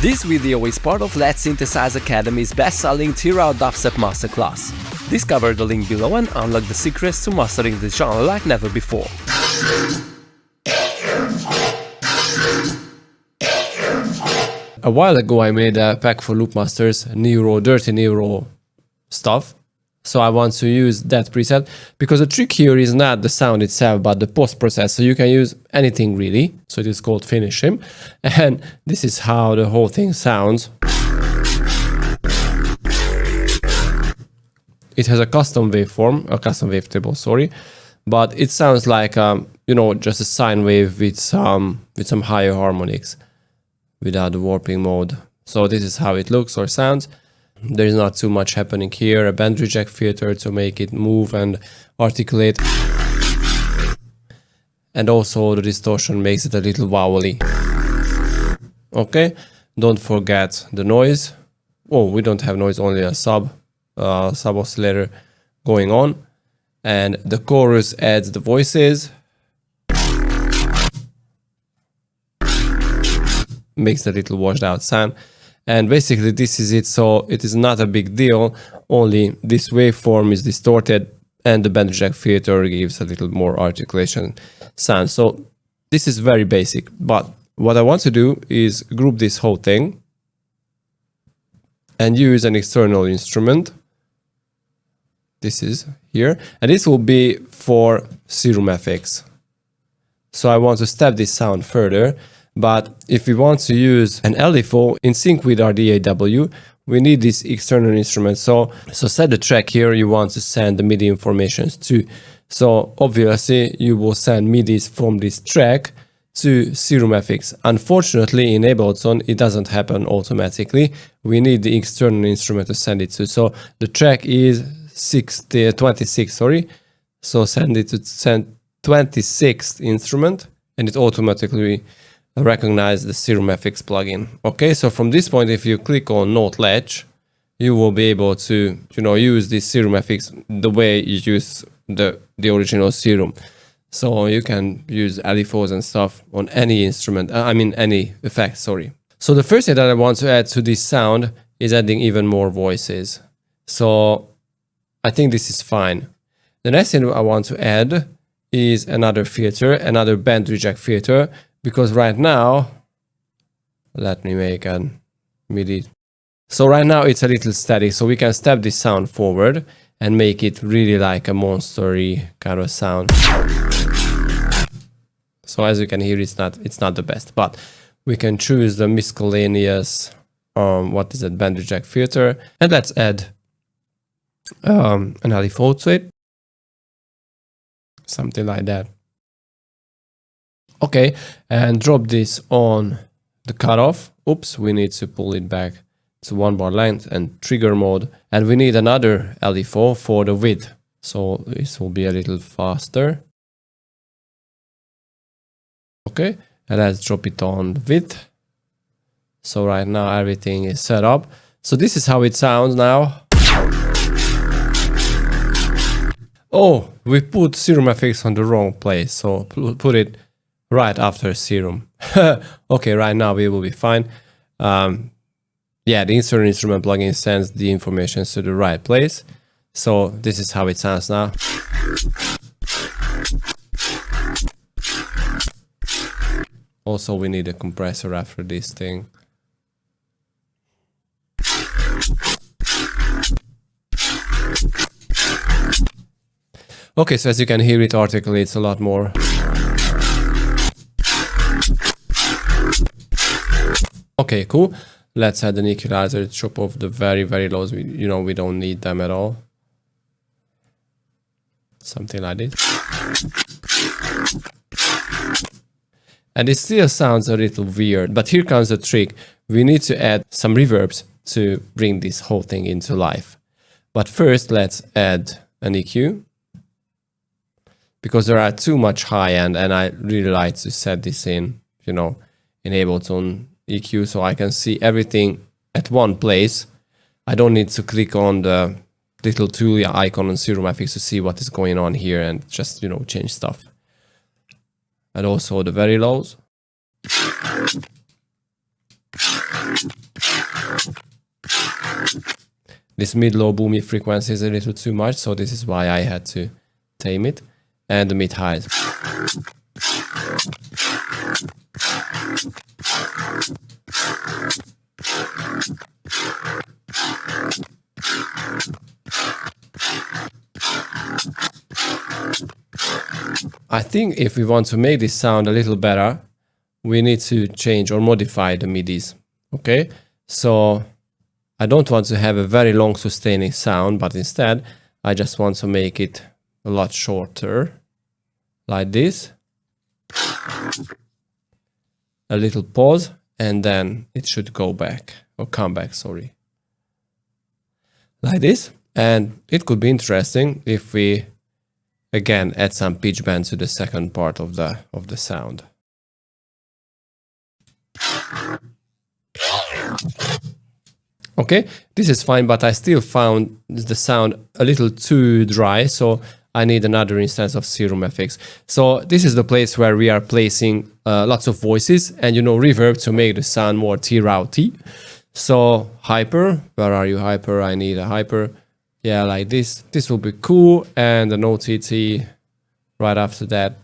This video is part of Letsynthesize Academy's best-selling Tearout Dubstep Masterclass. Discover the link below and unlock the secrets to mastering this genre like never before. A while ago I made a pack for Loopmasters, dirty Neuro stuff. So I want to use that preset, because the trick here is not the sound itself, but the post-process. So you can use anything really. So it is called Finish Him. And this is how the whole thing sounds. It has a custom waveform, a custom wavetable, sorry. But it sounds like, you know, just a sine wave with some higher harmonics without the warping mode. So this is how it looks or sounds. There's not too much happening here. A band reject filter to make it move and articulate. And also the distortion makes it a little vowely. Okay, don't forget the noise. Oh, we don't have noise, only a sub oscillator going on. And the chorus adds the voices. Makes a little washed out sound. And basically this is it, so it is not a big deal, only this waveform is distorted and the band reject filter gives a little more articulation sound. So this is very basic, but what I want to do is group this whole thing and use an external instrument. This is here, and this will be for SerumFX. So I want to step this sound further. But if we want to use an LFO in sync with our DAW, we need this external instrument. So set the track here you want to send the MIDI informations to. So obviously you will send MIDIs from this track to SerumFX. Unfortunately in Ableton it doesn't happen automatically. We need the external instrument to send it to. So the track is 26, sorry. So send it to 26th instrument and it automatically recognize the SerumFX plugin. Okay, so from this point, if you click on Note Latch, you will be able to, you know, use this SerumFX the way you use the original Serum. So you can use LFOs and stuff on any instrument, any effect, sorry. So the first thing that I want to add to this sound is adding even more voices. So I think this is fine. The next thing I want to add is another filter, another band reject filter. Because right now, let me make a MIDI. So right now it's a little static, so we can step this sound forward and make it really like a monster-y kind of sound. So as you can hear, it's not the best, but we can choose the miscellaneous, band reject filter, and let's add an LFO to it, something like that. Okay, and drop this on the cutoff. Oops, we need to pull it back to 1 bar length and trigger mode. And we need another LFO for the width. So this will be a little faster. Okay, and let's drop it on width. So right now everything is set up. So this is how it sounds now. Oh, we put SerumFX on the wrong place. So put it right after Serum. Okay, right now we will be fine. Yeah, the insert instrument plugin sends the information to the right place. So this is how it sounds now. Also, we need a compressor after this thing. Okay, so as you can hear, it articulates a lot more. Okay, cool. Let's add an equalizer to chop off the very, very lows. We don't need them at all. Something like this. And it still sounds a little weird, but here comes the trick. We need to add some reverbs to bring this whole thing into life. But first, let's add an EQ. Because there are too much high end, and I really like to set this in, in Ableton EQ, so I can see everything at one place. I don't need to click on the little tool icon on SerumFX to see what is going on here and just, change stuff. And also the very lows. this mid-low boomy frequency is a little too much, so this is why I had to tame it. And the mid-highs. I think if we want to make this sound a little better, we need to change or modify the midis. Okay, so I don't want to have a very long sustaining sound, but instead I just want to make it a lot shorter, like this. A little pause, and then it should go back, or come back, sorry. Like this. And it could be interesting if we again add some pitch bend to the second part of the sound. Okay, this is fine, but I still found the sound a little too dry, so I need another instance of SerumFX. So this is the place where we are placing lots of voices and, you know, reverb to make the sound more tearouty. So hyper, where are you, hyper? I need a hyper. Yeah, like this. This will be cool, and an OTT right after that.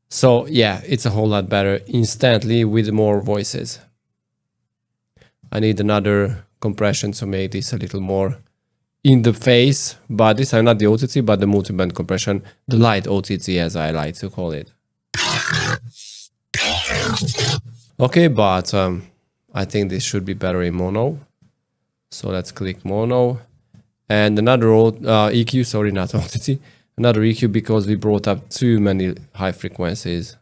So yeah, it's a whole lot better instantly with more voices. I need another compression to make this a little more in the face, but this is not the OTT, but the multiband compression, the light OTT as I like to call it. Okay, but I think this should be better in mono. So let's click mono. And another EQ, sorry, not OTT, another EQ because we brought up too many high frequencies.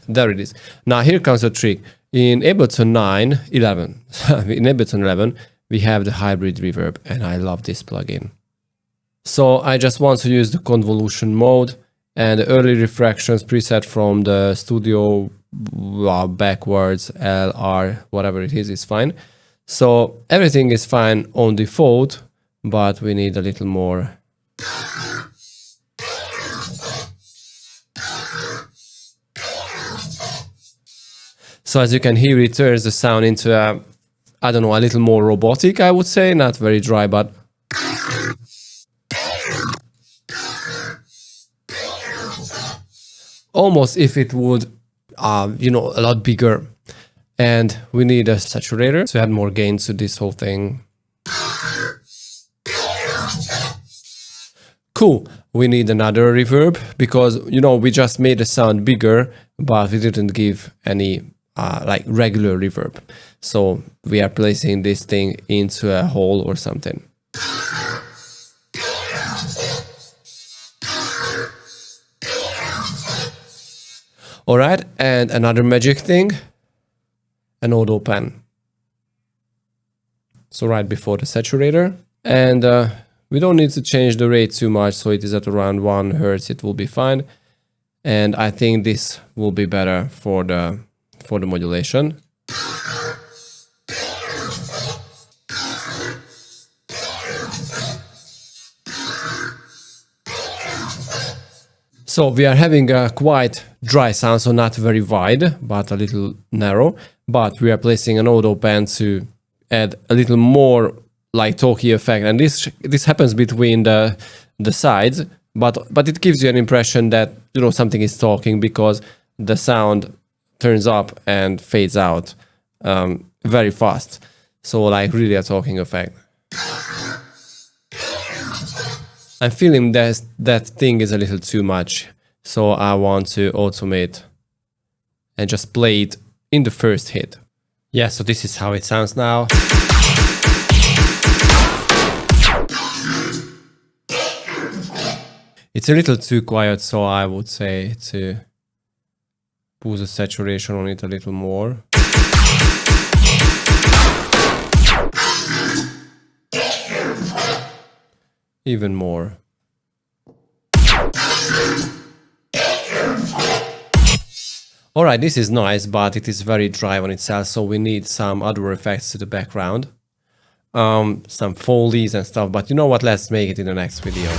There it is. Now here comes the trick. In Ableton 11, in Ableton 11, we have the hybrid reverb, and I love this plugin. So I just want to use the convolution mode, and the early refractions preset from the studio backwards, LR, whatever it is fine. So everything is fine on default, but we need a little more. So as you can hear, it turns the sound into a, I don't know, a little more robotic, I would say. Not very dry, but almost if it would, you know, a lot bigger. And we need a saturator to add more gain to this whole thing. Cool. We need another reverb because, you know, we just made the sound bigger, but we didn't give any like regular reverb. So we are placing this thing into a hole or something. All right, and another magic thing, an auto pen. So right before the saturator, and we don't need to change the rate too much, so it is at around 1 Hertz, it will be fine. And I think this will be better for the modulation. So we are having a quite dry sound, so not very wide, but a little narrow. But we are placing an auto pen to add a little more like talkie effect, and this happens between the sides, but it gives you an impression that, you know, something is talking because the sound turns up and fades out very fast. So like really a talking effect. I'm feeling that thing is a little too much, so I want to automate and just play it in the first hit. Yeah, so this is how it sounds now. It's a little too quiet, so I would say to put the saturation on it a little more. Even more. Alright, this is nice, but it is very dry on itself, so we need some other effects to the background. Some Foley's and stuff, but you know what, let's make it in the next video.